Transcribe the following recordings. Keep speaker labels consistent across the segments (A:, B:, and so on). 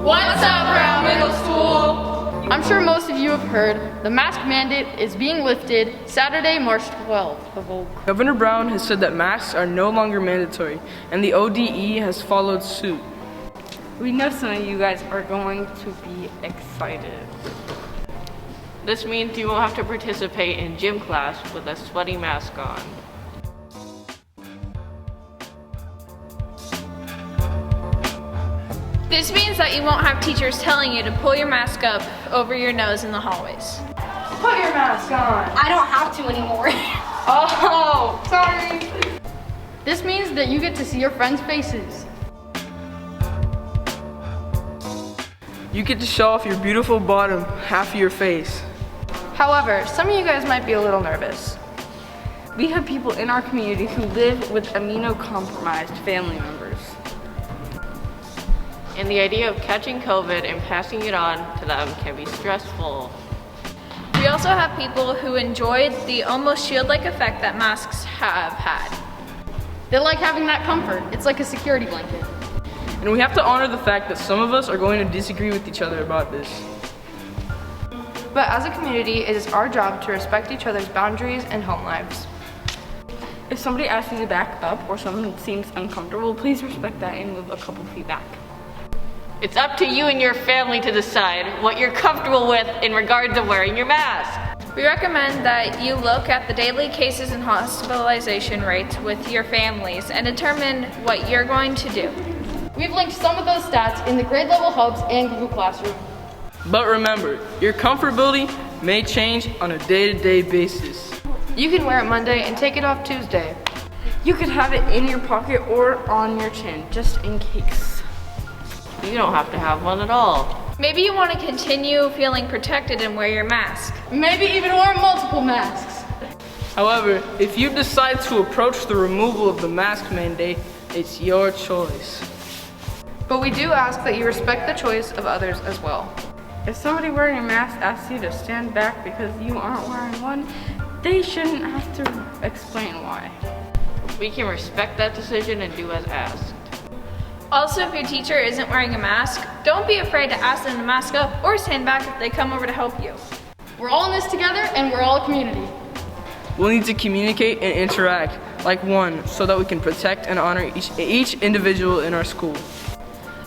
A: What's up, Rowe Middle School? I'm sure most of you have heard the mask mandate is being lifted Saturday, March 12th.
B: Governor Brown has said that masks are no longer mandatory, and the ODE has followed suit.
C: We know some of you guys are going to be excited.
D: This means you won't have to participate in gym class with a sweaty mask on.
E: This means that you won't have teachers telling you to pull your mask up over your nose in the hallways.
A: Put your mask on.
F: I don't have to anymore.
A: Oh, sorry. This means that you get to see your friends' faces.
B: You get to show off your beautiful bottom half of your face.
A: However, some of you guys might be a little nervous.
C: We have people in our community who live with immunocompromised family members.
D: And the idea of catching COVID and passing it on to them can be stressful.
E: We also have people who enjoyed the almost shield-like effect that masks have had.
A: They like having that comfort. It's like a security blanket.
B: And we have to honor the fact that some of us are going to disagree with each other about this.
A: But as a community, it is our job to respect each other's boundaries and home lives.
C: If somebody asks you to back up or someone seems uncomfortable, please respect that and move a couple feet back.
D: It's up to you and your family to decide what you're comfortable with in regard to wearing your mask.
E: We recommend that you look at the daily cases and hospitalization rates with your families and determine what you're going to do.
A: We've linked some of those stats in the grade level hubs and Google Classroom.
B: But remember, your comfortability may change on a day-to-day basis.
A: You can wear it Monday and take it off Tuesday.
C: You could have it in your pocket or on your chin, just in case.
D: You don't have to have one at all.
E: Maybe you want to continue feeling protected and wear your mask.
A: Maybe even wear multiple masks.
B: However, if you decide to approach the removal of the mask mandate, it's your choice.
A: But we do ask that you respect the choice of others as well.
C: If somebody wearing a mask asks you to stand back because you aren't wearing one, they shouldn't have to explain why.
D: We can respect that decision and do as asked.
E: Also, if your teacher isn't wearing a mask, don't be afraid to ask them to mask up or stand back if they come over to help you.
A: We're all in this together and we're all a community.
B: We'll need to communicate and interact like one so that we can protect and honor each individual in our school.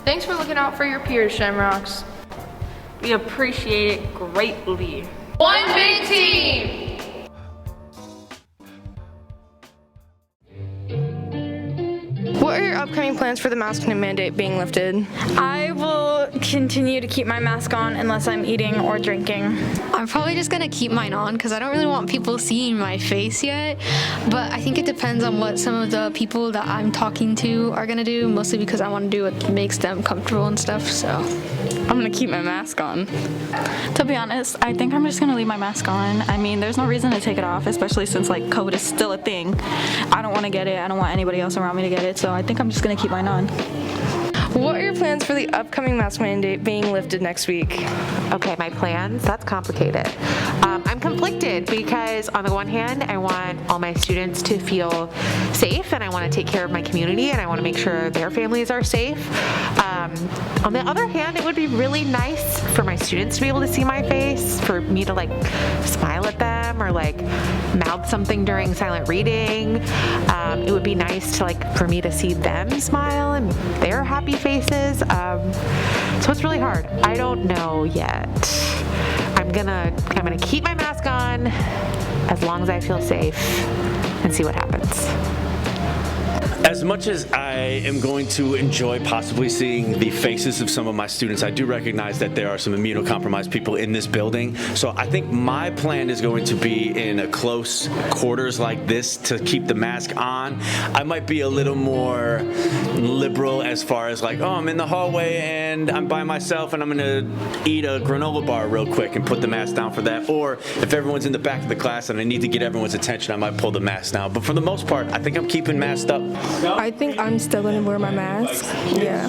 A: Thanks for looking out for your peers, Shamrocks.
C: We appreciate it greatly.
A: One big team! What are your upcoming plans for the mask mandate being lifted?
G: I will continue to keep my mask on unless I'm eating or drinking.
H: I'm probably just gonna keep mine on because I don't really want people seeing my face yet, but I think it depends on what some of the people that I'm talking to are gonna do, mostly because I want to do what makes them comfortable and stuff, so.
G: I'm gonna keep my mask on. To be honest, I think I'm just gonna leave my mask on. I mean, there's no reason to take it off, especially since like COVID is still a thing. I don't want to get it. I don't want anybody else around me to get it, so I think I'm just gonna keep mine on.
A: What are your plans for the upcoming mask mandate being lifted next week?
I: Okay, my plans, that's complicated. I'm conflicted because on the one hand, I want all my students to feel safe and I want to take care of my community and I want to make sure their families are safe. On the other hand, it would be really nice for my students to be able to see my face, for me to like smile at them or like mouth something during silent reading. It would be nice to like for me to see them smile and their happy faces. So it's really hard. I don't know yet. I'm gonna keep my mask on as long as I feel safe and see what happens.
J: As much as I am going to enjoy possibly seeing the faces of some of my students, I do recognize that there are some immunocompromised people in this building. So I think my plan is going to be in a close quarters like this to keep the mask on. I might be a little more liberal as far as like, oh, I'm in the hallway and I'm by myself and I'm gonna eat a granola bar real quick and put the mask down for that. Or if everyone's in the back of the class and I need to get everyone's attention, I might pull the mask down. But for the most part, I think I'm keeping masked up.
K: I think I'm still going to wear my mask. Yeah.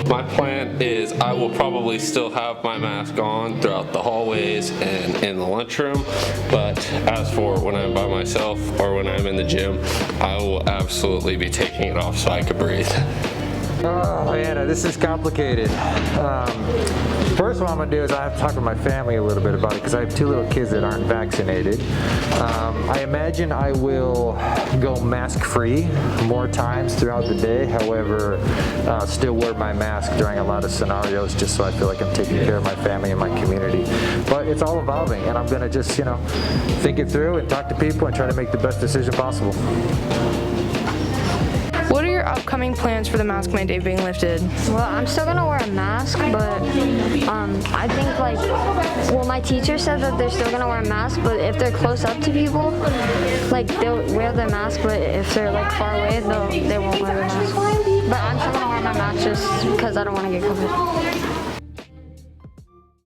L: My plan is I will probably still have my mask on throughout the hallways and in the lunchroom, but as for when I'm by myself or when I'm in the gym, I will absolutely be taking it off so I can breathe.
F: Oh, Anna, this is complicated. First, what I'm gonna do is I have to talk with my family a little bit about it because I have 2 little kids that aren't vaccinated. I imagine I will go mask-free more times throughout the day. However, still wear my mask during a lot of scenarios just so I feel like I'm taking care of my family and my community. But it's all evolving, and I'm gonna just, think it through and talk to people and try to make the best decision possible.
K: What are your upcoming plans for the mask mandate being lifted?
M: Well, I'm still gonna wear a mask, but I think my teacher said that they're still gonna wear a mask, but if they're close up to people, they'll wear their mask, but if they're far away, they won't wear their mask. But I'm still gonna wear my mask just because I don't want to get COVID.